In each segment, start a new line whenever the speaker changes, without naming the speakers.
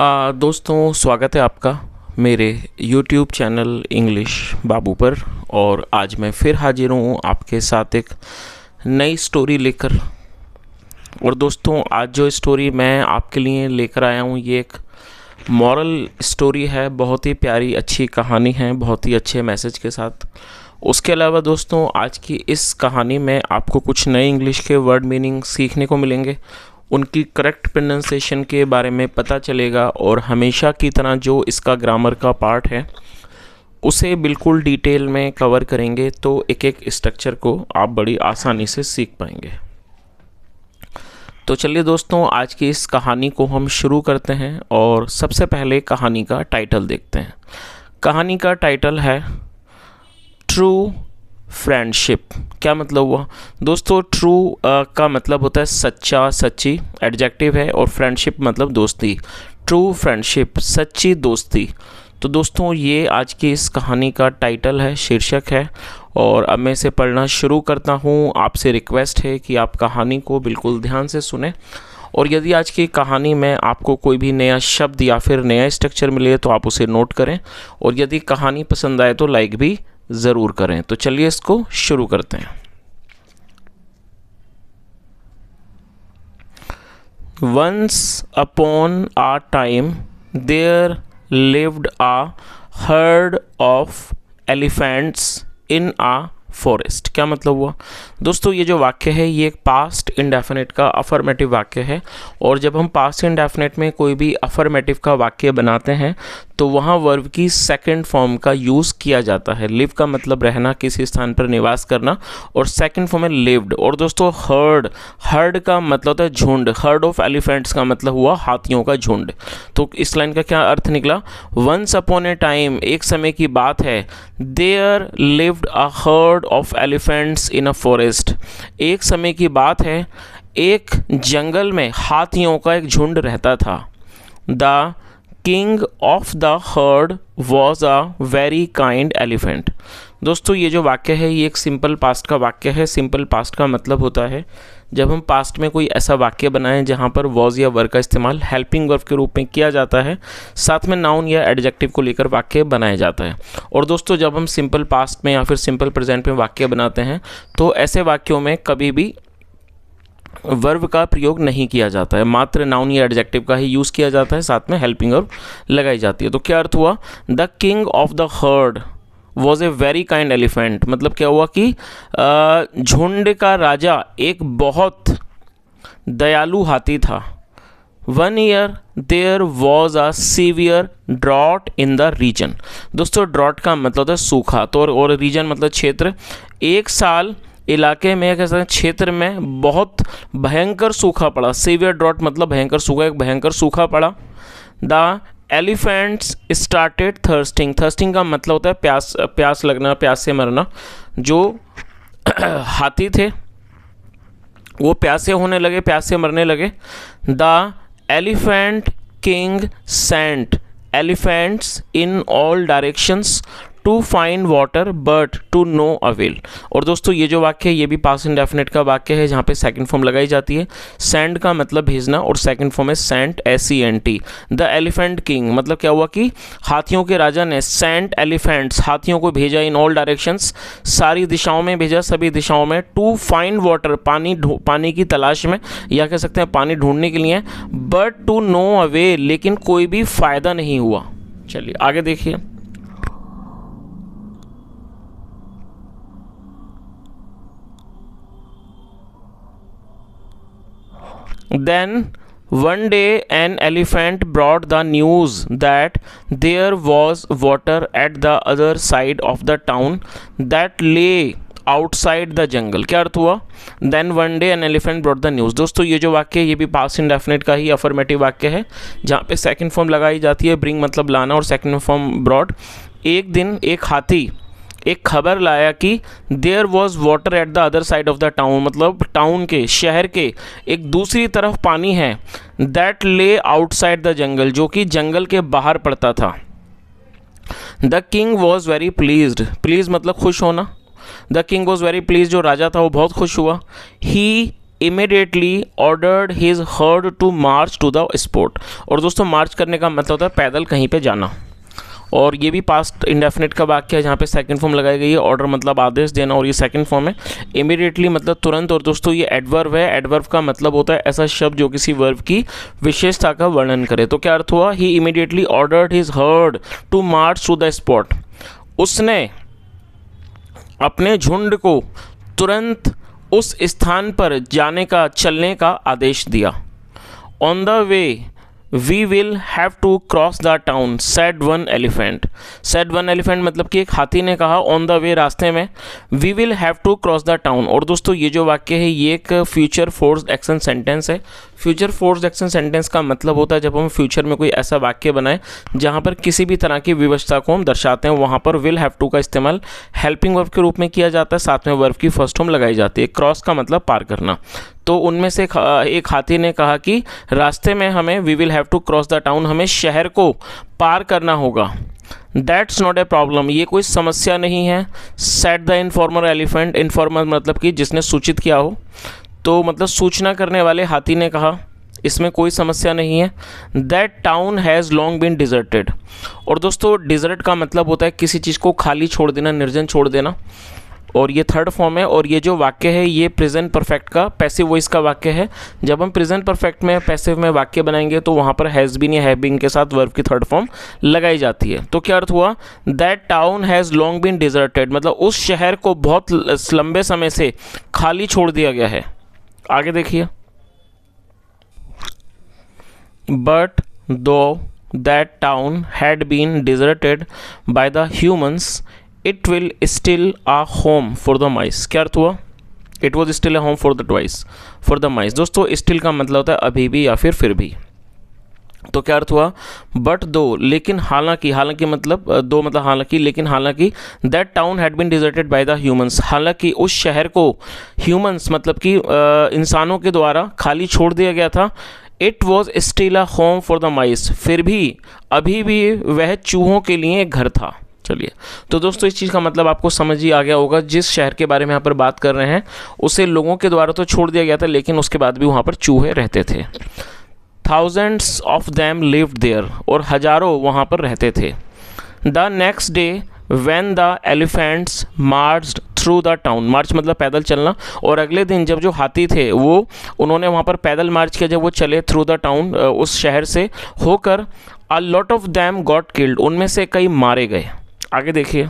दोस्तों, स्वागत है आपका मेरे YouTube चैनल इंग्लिश बाबू पर। और आज मैं फिर हाजिर हूँ आपके साथ एक नई स्टोरी लेकर। और दोस्तों, आज जो स्टोरी मैं आपके लिए लेकर आया हूँ ये एक मॉरल स्टोरी है। बहुत ही प्यारी अच्छी कहानी है, बहुत ही अच्छे मैसेज के साथ। उसके अलावा दोस्तों, आज की इस कहानी में आपको कुछ नए इंग्लिश के वर्ड मीनिंग सीखने को मिलेंगे, उनकी करेक्ट प्रोनाउंसिएशन के बारे में पता चलेगा और हमेशा की तरह जो इसका ग्रामर का पार्ट है उसे बिल्कुल डिटेल में कवर करेंगे, तो एक एक स्ट्रक्चर को आप बड़ी आसानी से सीख पाएंगे। तो चलिए दोस्तों, आज की इस कहानी को हम शुरू करते हैं और सबसे पहले कहानी का टाइटल देखते हैं। कहानी का टाइटल है ट्रू फ्रेंडशिप। क्या मतलब हुआ दोस्तों? ट्रू का मतलब होता है सच्चा, सच्ची, एडजेक्टिव है, और फ्रेंडशिप मतलब दोस्ती। ट्रू फ्रेंडशिप, सच्ची दोस्ती। तो दोस्तों, ये आज की इस कहानी का टाइटल है, शीर्षक है। और अब मैं इसे पढ़ना शुरू करता हूँ। आपसे रिक्वेस्ट है कि आप कहानी को बिल्कुल ध्यान से सुने, और यदि आज की कहानी में आपको कोई भी नया शब्द या फिर नया स्ट्रक्चर मिले तो आप उसे नोट करें, और यदि कहानी पसंद आए तो लाइक भी ज़रूर करें। तो चलिए इसको शुरू करते हैं। Once upon a time there lived a herd of elephants in a forest. क्या मतलब हुआ दोस्तों? ये जो वाक्य है ये एक पास्ट इंडेफिनिट का अफर्मेटिव वाक्य है, और जब हम पास्ट इंडेफिनिट में कोई भी अफर्मेटिव का वाक्य बनाते हैं तो वहाँ वर्ब की सेकंड फॉर्म का यूज़ किया जाता है। लिव का मतलब रहना, किसी स्थान पर निवास करना, और सेकंड फॉर्म है लिव्ड। और दोस्तों, हर्ड, हर्ड का मतलब होता है झुंड। हर्ड ऑफ एलिफेंट्स का मतलब हुआ हाथियों का झुंड। तो इस लाइन का क्या अर्थ निकला? वंस अपॉन ए टाइम, एक समय की बात है, there lived a herd of elephants in a forest. एक समय की बात है, एक जंगल में हाथियों का एक झुंड रहता था। The king of the heard was a very kind elephant. दोस्तों, ये जो वाक्य है ये एक सिंपल पास्ट का वाक्य है। सिंपल पास्ट का मतलब होता है जब हम पास्ट में कोई ऐसा वाक्य बनाएं जहाँ पर वॉज या वर का इस्तेमाल हेल्पिंग वर्ब के रूप में किया जाता है, साथ में नाउन या एडजेक्टिव को लेकर वाक्य बनाया जाता है। और दोस्तों, जब हम सिंपल पास्ट में या फिर सिंपल प्रेजेंट में वाक्य बनाते हैं तो ऐसे वाक्यों में कभी भी वर्ब का प्रयोग नहीं किया जाता है, मात्र नाउन या एडजेक्टिव का ही यूज़ किया जाता है, साथ में हेल्पिंग वर्ब लगाई जाती है। तो क्या अर्थ हुआ? The king of the heard was a very kind elephant. मतलब क्या हुआ कि झुंड का राजा एक बहुत दयालु हाथी था। One year there was a severe drought in the region. दोस्तों, ड्रॉट का मतलब होता है सूखा, तो और रीजन मतलब क्षेत्र। एक साल इलाके में, कह सकते हैं क्षेत्र में, बहुत भयंकर सूखा पड़ा। सीवियर ड्रॉट मतलब भयंकर सूखा, एक भयंकर सूखा पड़ा। The elephants started thirsting. Thirsting का मतलब होता है प्यास, प्यास लगना, प्यास से मरना। जो हाथी थे वो प्यासे होने लगे, प्यास से मरने लगे। The elephant king sent elephants in all directions to find water but to no avail. और दोस्तों, ये जो वाक्य है ये भी पास्ट इंडेफिनिट का वाक्य है जहाँ पे सेकंड फॉर्म लगाई जाती है। सेंड का मतलब भेजना, और सेकंड फॉर्म है sent, SENT। The elephant king मतलब क्या हुआ कि हाथियों के राजा ने सेंट एलिफेंट्स, हाथियों को भेजा, इन ऑल डायरेक्शंस, सारी दिशाओं में भेजा, सभी दिशाओं में। टू फाइंड वाटर, पानी की तलाश में, या कह सकते हैं पानी ढूंढने के लिए। बट टू नो अवेल, लेकिन कोई भी फायदा नहीं हुआ। चलिए आगे देखिए। Then one day an elephant brought the news that there was water at the other side of the town that lay outside the jungle। क्या अर्थ हुआ? Then one day an elephant brought the news। दोस्तों, ये जो वाक्य है ये भी पास्ट इंडेफिनिट का ही अफर्मेटिव वाक्य है जहाँ पे सेकंड फॉर्म लगाई जाती है, ब्रिंग मतलब लाना, और सेकंड फॉर्म ब्रॉड। एक दिन एक हाथी एक खबर लाया कि there was water at the other side of the town. मतलब टाउन के, शहर के एक दूसरी तरफ पानी है। दैट ले आउटसाइड द जंगल, जो कि जंगल के बाहर पड़ता था। The king was very pleased. Please मतलब खुश होना। The king was very please, जो राजा था वो बहुत खुश हुआ। ही immediately ordered his herd to march to the spot। और दोस्तों मार्च करने का मतलब होता है पैदल कहीं पे जाना, और ये भी पास्ट इंडेफिनिट का वाक्य है जहाँ पे सेकंड फॉर्म लगाई गई है। ऑर्डर मतलब आदेश देना, और ये सेकंड फॉर्म है। इमीडिएटली मतलब तुरंत, और दोस्तों ये एडवर्ब है। एडवर्ब का मतलब होता है ऐसा शब्द जो किसी वर्ब की विशेषता का वर्णन करे। तो क्या अर्थ हुआ, he immediately ordered his herd to march to the spot. उसने अपने झुंड को तुरंत उस स्थान पर जाने का, चलने का आदेश दिया। On the way we will have to cross the town said one elephant. Said one elephant मतलब कि एक हाथी ने कहा ऑन द वे, रास्ते में, we will have to cross the town. और दोस्तों ये जो वाक्य है ये एक फ्यूचर फोर्स्ड एक्शन सेंटेंस है। फ्यूचर फोर्स्ड एक्शन सेंटेंस का मतलब होता है जब हम फ्यूचर में कोई ऐसा वाक्य बनाएं जहां पर किसी भी तरह की विवशता को हम दर्शाते हैं, वहां पर विल हैव टू का इस्तेमाल हेल्पिंग वर्ब के रूप में किया जाता है, साथ में वर्ब की फर्स्ट फॉर्म लगाई जाती है। क्रॉस का मतलब पार करना। तो उनमें से एक हाथी ने कहा कि रास्ते में हमें, we will have to cross the town, हमें शहर को पार करना होगा। दैट्स नॉट ए प्रॉब्लम, ये कोई समस्या नहीं है। Said the informer elephant. Informer मतलब कि जिसने सूचित किया हो, तो मतलब सूचना करने वाले हाथी ने कहा इसमें कोई समस्या नहीं है। That town has long been deserted. और दोस्तों डिजर्ट का मतलब होता है किसी चीज़ को खाली छोड़ देना, निर्जन छोड़ देना, और ये थर्ड फॉर्म है। और ये जो वाक्य है ये प्रेजेंट परफेक्ट का पैसिव वॉइस का वाक्य है। जब हम प्रेजेंट परफेक्ट में पैसिव में वाक्य बनाएंगे तो वहाँ पर हैज़ बीन या हैव बीन के साथ वर्ब की थर्ड फॉर्म लगाई जाती है। तो क्या अर्थ हुआ, that town has long been deserted, मतलब उस शहर को बहुत लंबे समय से खाली छोड़ दिया गया है। आगे देखिए, but though that town had been deserted by the humans it will still a home for the mice. क्या अर्थ हुआ, it was still a home for the twice for the mice. दोस्तों स्टिल का मतलब होता है अभी भी या फिर भी। तो क्या अर्थ हुआ, बट दो, लेकिन हालांकि, हालांकि मतलब दो मतलब हालांकि, लेकिन हालांकि, that town had been deserted by the humans, हालांकि उस शहर को ह्यूमंस मतलब कि इंसानों के द्वारा खाली छोड़ दिया गया था। It was still a home for the माइस, फिर भी अभी भी वह चूहों के लिए एक घर था। चलिए, तो दोस्तों इस चीज़ का मतलब आपको समझ ही आ गया होगा। जिस शहर के बारे में यहाँ पर बात कर रहे हैं उसे लोगों के द्वारा तो छोड़ दिया गया था, लेकिन उसके बाद भी वहाँ पर चूहे रहते थे। Thousands of them lived there, और हजारों वहाँ पर रहते थे। The next day when the elephants marched through the town, march मतलब पैदल चलना, और अगले दिन जब जो हाथी थे वो उन्होंने वहाँ पर पैदल मार्च किया, जब वो चले थ्रू द टाउन, उस शहर से होकर, a lot of them got killed, उनमें से कई मारे गए। आगे देखिए,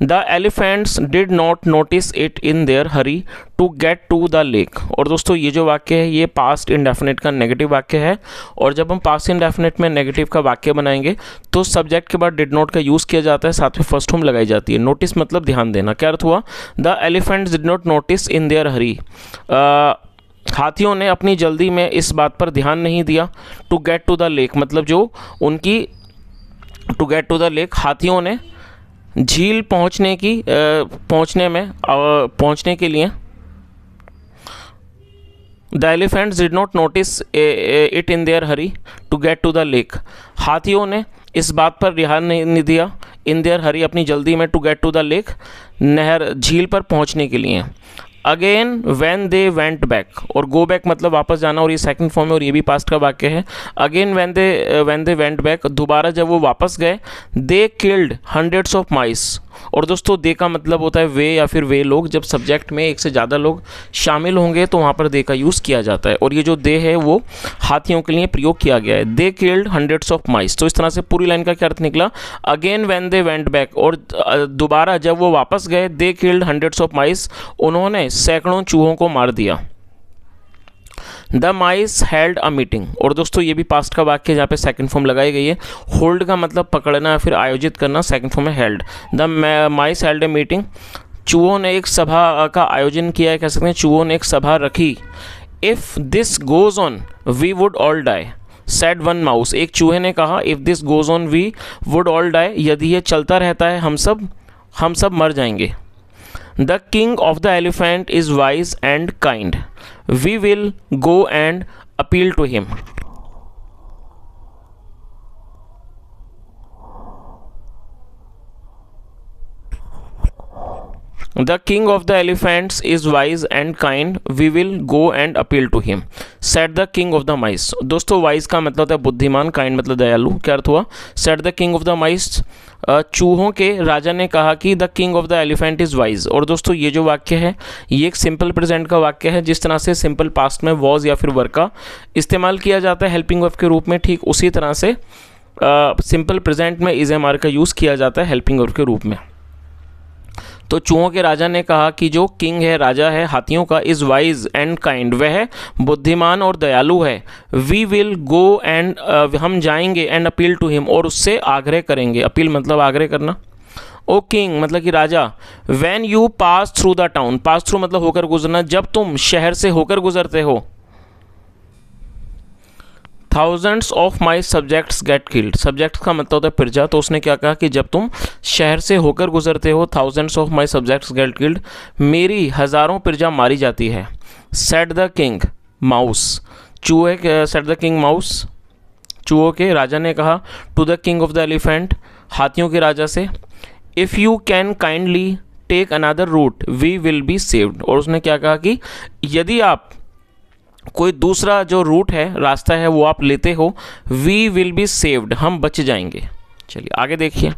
the elephants did not notice it in their hurry to get to the lake. और दोस्तों ये जो वाक्य है ये पास्ट इंडेफिनिट का नेगेटिव वाक्य है, और जब हम पास्ट इंडेफिनिट में नेगेटिव का वाक्य बनाएंगे तो सब्जेक्ट के बाद डिड नॉट का यूज़ किया जाता है, साथ में फर्स्ट फॉर्म लगाई जाती है। नोटिस मतलब ध्यान देना। क्या अर्थ हुआ, the elephants did not notice in their hurry, हाथियों ने अपनी जल्दी में इस बात पर ध्यान नहीं दिया। To get to the lake मतलब जो उनकी, to get to the lake, हाथियों ने झील पहुंचने के लिए, the elephants did not notice it in their hurry to get to the lake, हाथियों ने इस बात पर ध्यान नहीं दिया, इन देयर हरी अपनी जल्दी में, to get to the lake नहर, झील पर पहुंचने के लिए। Again when they went back, और गो बैक मतलब वापस जाना, और ये सेकंड फॉर्म है और ये भी पास्ट का वाक्य है। Again when they went back, दोबारा जब वो वापस गए, they killed hundreds of mice. और दोस्तों दे का मतलब होता है वे या फिर वे लोग। जब सब्जेक्ट में एक से ज़्यादा लोग शामिल होंगे तो वहाँ पर दे का यूज़ किया जाता है, और ये जो दे है वो हाथियों के लिए प्रयोग किया गया है। They killed hundreds of mice. तो इस तरह से पूरी लाइन का क्या अर्थ निकला, again when they went back, और दोबारा जब वो वापस गए, they killed hundreds of mice, उन्होंने सैकड़ों चूहों को मार दिया। The mice held a meeting, और दोस्तों ये भी पास्ट का वाक्य है जहाँ पे सेकंड फॉर्म लगाई गई है। होल्ड का मतलब पकड़ना या फिर आयोजित करना, सेकंड फॉर्म है held. The mice held a meeting, चूहों ने एक सभा का आयोजन किया है, कह सकते हैं चूहों ने एक सभा रखी। If this goes on we would all die said one mouse, एक चूहे ने कहा if this goes on we would all die, यदि ये चलता रहता है हम सब मर जाएंगे। The king of the elephant is wise and kind. We will go and appeal to him. The king of the elephants is wise and kind, we will go and appeal to him, said the king of the mice. दोस्तों wise का मतलब होता है बुद्धिमान, kind मतलब दयालु। क्या अर्थ हुआ? Said the king of the mice, चूहों के राजा ने कहा कि the king of the elephant is wise. और दोस्तों ये जो वाक्य है ये एक सिंपल प्रेजेंट का वाक्य है। जिस तरह से सिंपल पास्ट में वॉज या फिर वर का इस्तेमाल किया जाता है हेल्पिंग वर्ब के रूप में, ठीक उसी तरह से सिंपल प्रेजेंट में इज एम आर का यूज़ किया जाता है हेल्पिंग वर्ब के रूप में। तो चूहों के राजा ने कहा कि जो किंग है, राजा है हाथियों का, इज़ वाइज एंड काइंड, वह बुद्धिमान और दयालु है। वी विल गो एंड, हम जाएंगे, एंड अपील टू हिम, और उससे आग्रह करेंगे। अपील मतलब आग्रह करना। ओ किंग मतलब कि राजा, when you pass through the town, pass through मतलब होकर गुजरना, जब तुम शहर से होकर गुजरते हो, thousands of my subjects get killed, subjects का मतलब होता है प्रजा। तो उसने क्या कहा कि जब तुम शहर से होकर गुजरते हो, thousands of my subjects get killed, मेरी हज़ारों प्रजा मारी जाती है। सेड द किंग माउस, चूहे, सेड द किंग माउस, चूहों के राजा ने कहा, to the king of the elephant, हाथियों के राजा से, if you can kindly take another route we will be saved. और उसने क्या कहा कि यदि आप कोई दूसरा जो रूट है, रास्ता है, वो आप लेते हो, वी विल बी सेव्ड, हम बच जाएंगे। चलिए आगे देखिए।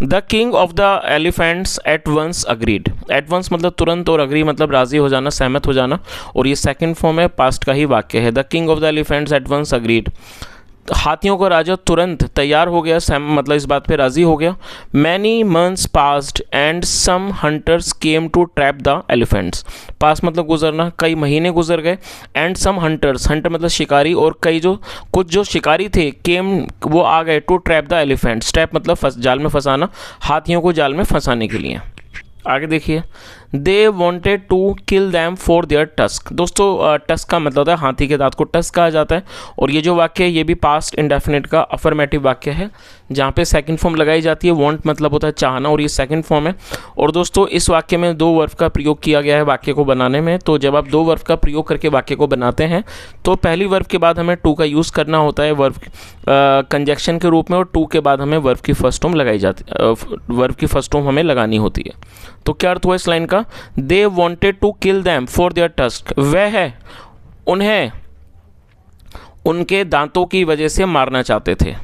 The king of the elephants at once agreed, at once मतलब तुरंत, और अग्री मतलब राजी हो जाना, सहमत हो जाना, और ये सेकंड फॉर्म है, पास्ट का ही वाक्य है। The king of the elephants at once agreed, हाथियों का राजा तुरंत तैयार हो गया, मतलब इस बात पे राजी हो गया। Many months passed and some hunters came to trap the elephants, pass मतलब गुजरना, कई महीने गुजर गए, एंड सम हंटर्स, हंटर मतलब शिकारी, और कुछ जो शिकारी थे, केम वो आ गए, to trap the elephants, trap मतलब जाल में फंसाना, हाथियों को जाल में फंसाने के लिए। आगे देखिए। They wanted to kill them for their tusk, दोस्तों टस्क का मतलब होता है हाथी के दांत को टस्क कहा जाता है। और ये जो वाक्य है ये भी पास्ट इंडेफिनिट का अफर्मेटिव वाक्य है, जहाँ पे सेकंड फॉर्म लगाई जाती है। वॉन्ट मतलब होता है चाहना, और ये सेकंड फॉर्म है। और दोस्तों इस वाक्य में दो वर्ब का प्रयोग किया गया है वाक्य को बनाने में। तो जब आप दो वर्ब का प्रयोग करके वाक्य को बनाते हैं तो पहली वर्ब के बाद हमें टू का यूज़ करना होता है वर्ब कंजक्शन के रूप में, और टू के बाद हमें वर्ब की फर्स्ट फॉर्म लगाई जाती वर्ब की फर्स्ट फॉर्म हमें लगानी होती है। तो क्या अर्थ हुआ इस लाइन का? They wanted to kill them for their tusk, वह उन्हें उनके दांतों की वजह से मारना चाहते थे।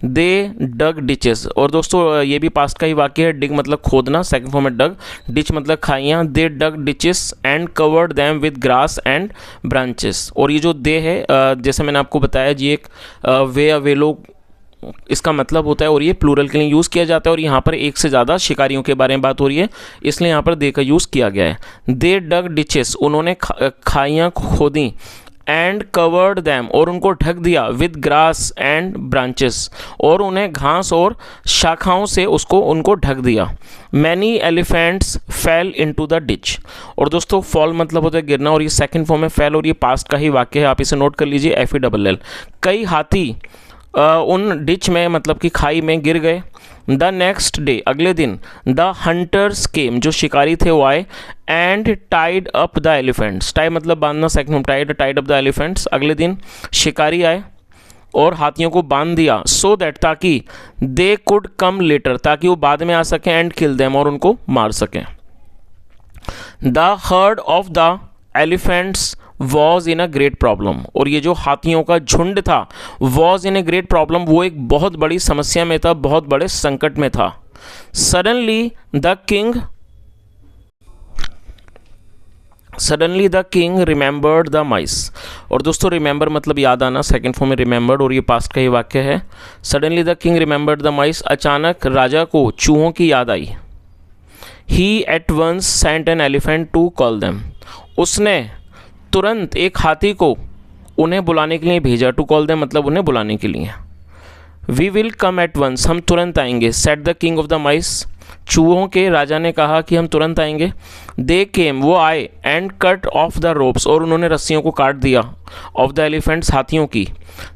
दे डग डिचेस, और दोस्तों ये भी पास्ट का ही वाक्य है। डिग मतलब खोदना, सेकंड फॉर्म में डग, डिच मतलब खाइयाँ। They dug ditches and covered them with grass and branches, और ये जो दे है जैसे मैंने आपको बताया जी, एक वे लोग इसका मतलब होता है, और ये प्लूरल के लिए यूज़ किया जाता है। और यहाँ पर एक से ज़्यादा शिकारियों के बारे में बात हो रही है, इसलिए यहाँ पर दे का यूज़ किया गया है। दे डग डिचेस, उन्होंने खाइयाँ खोदी, एंड कवर्ड दैम, और उनको ढक दिया, विद ग्रास एंड ब्रांचेस, और उन्हें घास और शाखाओं से उनको ढक दिया। Many elephants fail into the ditch, और दोस्तों फॉल मतलब होता है गिरना, और ये सेकंड फॉर्म में फेल, और ये पास्ट का ही वाक्य है, आप इसे नोट कर लीजिए, FELL। कई हाथी उन डिच में मतलब कि खाई में गिर गए। द नेक्स्ट डे, अगले दिन, द हंटर्स केम, जो शिकारी थे वो आए, and tied up the elephants, tie मतलब बांधना, second tied up the elephants, अगले दिन शिकारी आए और हाथियों को बांध दिया, सो दैट ताकि दे कुड कम लेटर, ताकि वो बाद में आ सकें, एंड किल देम, और उनको मार सकें। The heard of the elephants was in a great problem, और ये जो हाथियों का झुंड था, was in a great problem, वो एक बहुत बड़ी समस्या में था, बहुत बड़े संकट में था। Suddenly the king remembered the माइस, और दोस्तों रिमेंबर मतलब याद आना, सेकंड फॉर्म में रिमेंबर्ड, और ये पास्ट का ही वाक्य है। Suddenly the king remembered the mice, अचानक राजा को चूहों की याद आई। He at once sent an elephant to call them, उसने तुरंत एक हाथी को उन्हें बुलाने के लिए भेजा। टू कॉल देम मतलब उन्हें बुलाने के लिए। We will come at once, हम तुरंत आएंगे। Said the king of the mice, चूहों के राजा ने कहा कि हम तुरंत आएंगे। दे केम, वो आए, and cut off the ropes, और उन्होंने रस्सियों को काट दिया, ऑफ द एलिफेंट्स, हाथियों की।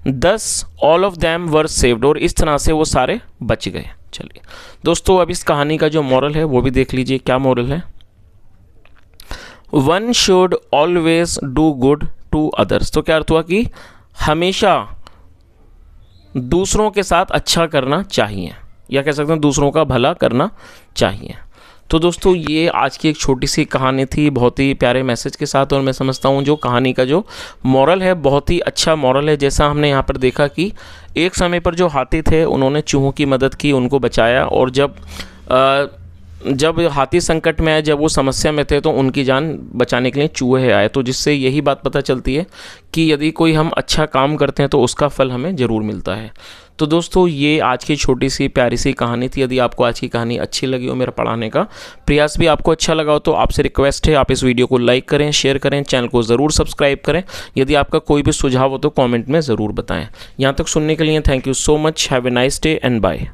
दस all of them were saved, और इस तरह से वो सारे बच गए। चलिए दोस्तों अब इस कहानी का जो मॉरल है वो भी देख लीजिए, क्या मॉरल है। One should always do good to others, तो क्या अर्थ हुआ कि हमेशा दूसरों के साथ अच्छा करना चाहिए। या कह सकते हैं दूसरों का भला करना चाहिए। तो दोस्तों ये आज की एक छोटी सी कहानी थी, बहुत ही प्यारे मैसेज के साथ, और मैं समझता हूँ जो कहानी का जो मॉरल है बहुत ही अच्छा मॉरल है। जैसा हमने यहाँ पर देखा कि एक समय पर जो हाथी थे उन्होंने चूहों की मदद की, उनको बचाया, और जब हाथी संकट में आए, जब वो समस्या में थे, तो उनकी जान बचाने के लिए चूहे आए। तो जिससे यही बात पता चलती है कि यदि कोई हम अच्छा काम करते हैं तो उसका फल हमें ज़रूर मिलता है। तो दोस्तों ये आज की छोटी सी प्यारी सी कहानी थी। यदि आपको आज की कहानी अच्छी लगी हो, मेरा पढ़ाने का प्रयास भी आपको अच्छा लगा हो, तो आपसे रिक्वेस्ट है आप इस वीडियो को लाइक करें, शेयर करें, चैनल को ज़रूर सब्सक्राइब करें। यदि आपका कोई भी सुझाव हो तो कमेंट में ज़रूर बताएं। यहाँ तक सुनने के लिए thank you so much. Have a nice day and bye.